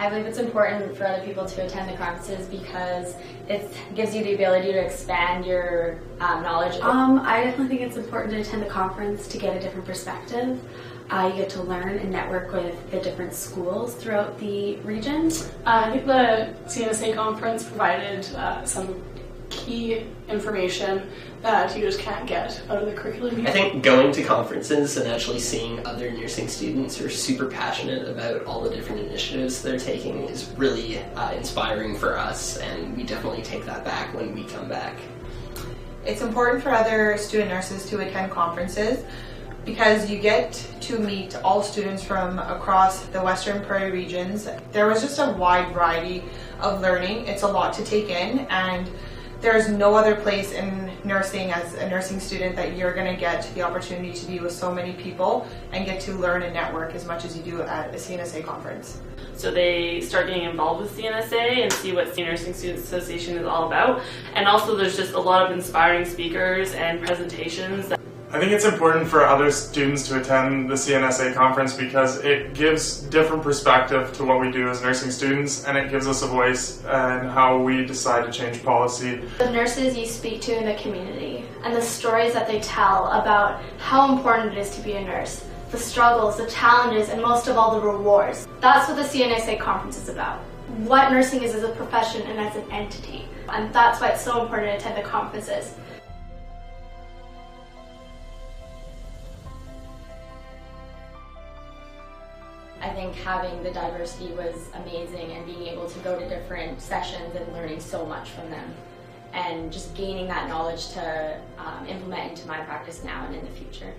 I believe it's important for other people to attend the conferences because it gives you the ability to expand your knowledge. I definitely think it's important to attend the conference to get a different perspective. You get to learn and network with the different schools throughout the region. I think the CNSA Conference provided some key information that you just can't get out of the curriculum. I think going to conferences and actually seeing other nursing students who are super passionate about all the different initiatives they're taking is really inspiring for us, and we definitely take that back when we come back. It's important for other student nurses to attend conferences because you get to meet all students from across the Western Prairie regions. There was just a wide variety of learning. It's a lot to take in, and there's no other place in nursing as a nursing student that you're going to get the opportunity to be with so many people and get to learn and network as much as you do at a CNSA conference. So they start getting involved with CNSA and see what Senior Nursing Students Association is all about. And also there's just a lot of inspiring speakers and presentations. I think it's important for other students to attend the CNSA conference because it gives different perspective to what we do as nursing students, and it gives us a voice in how we decide to change policy. The nurses you speak to in the community and the stories that they tell about how important it is to be a nurse, the struggles, the challenges, and most of all the rewards. That's what the CNSA conference is about. What nursing is as a profession and as an entity. And that's why it's so important to attend the conferences. I think having the diversity was amazing, and being able to go to different sessions and learning so much from them and just gaining that knowledge to implement into my practice now and in the future.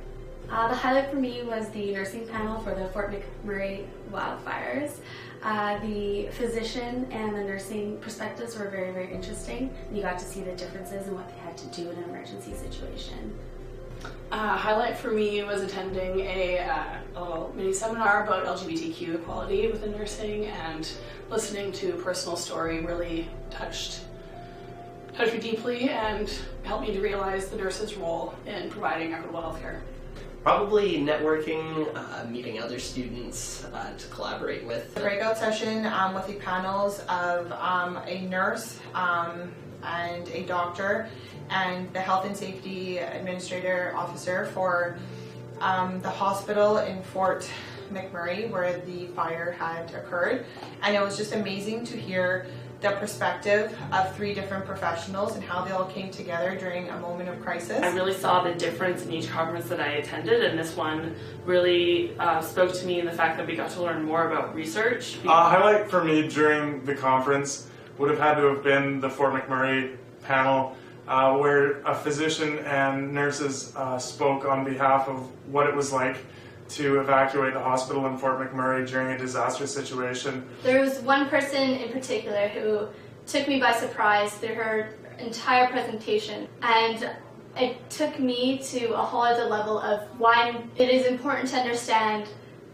The highlight for me was the nursing panel for the Fort McMurray wildfires. The physician and the nursing perspectives were very, very interesting. You got to see the differences in what they had to do in an emergency situation. Highlight for me was attending a little mini seminar about LGBTQ equality within nursing, and listening to a personal story really touched me deeply and helped me to realize the nurse's role in providing equitable healthcare. Probably networking, meeting other students to collaborate with. The breakout session with the panels of a nurse and a doctor and the health and safety administrator officer for the hospital in Fort McMurray where the fire had occurred. And it was just amazing to hear the perspective of 3 different professionals and how they all came together during a moment of crisis. I really saw the difference in each conference that I attended, and this one really spoke to me in the fact that we got to learn more about research. A highlight for me during the conference would have had to have been the Fort McMurray panel, where a physician and nurses spoke on behalf of what it was like to evacuate the hospital in Fort McMurray during a disaster situation. There was one person in particular who took me by surprise through her entire presentation, and it took me to a whole other level of why it is important to understand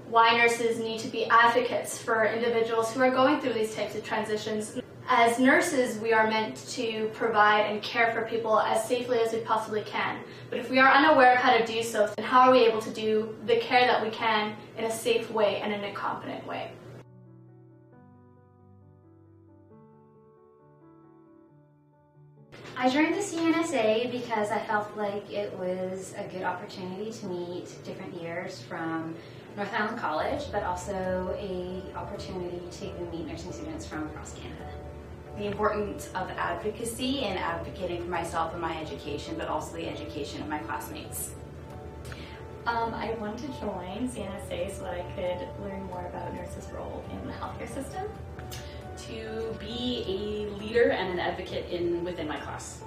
why nurses need to be advocates for individuals who are going through these types of transitions. As nurses, we are meant to provide and care for people as safely as we possibly can. But if we are unaware of how to do so, then how are we able to do the care that we can in a safe way and in a competent way? I joined the CNSA because I felt like it was a good opportunity to meet different years from North Island College, but also an opportunity to meet nursing students from across Canada. The importance of advocacy and advocating for myself and my education, but also the education of my classmates. I wanted to join CNSA so that I could learn more about nurses' role in the healthcare system. To be a leader and an advocate within my class.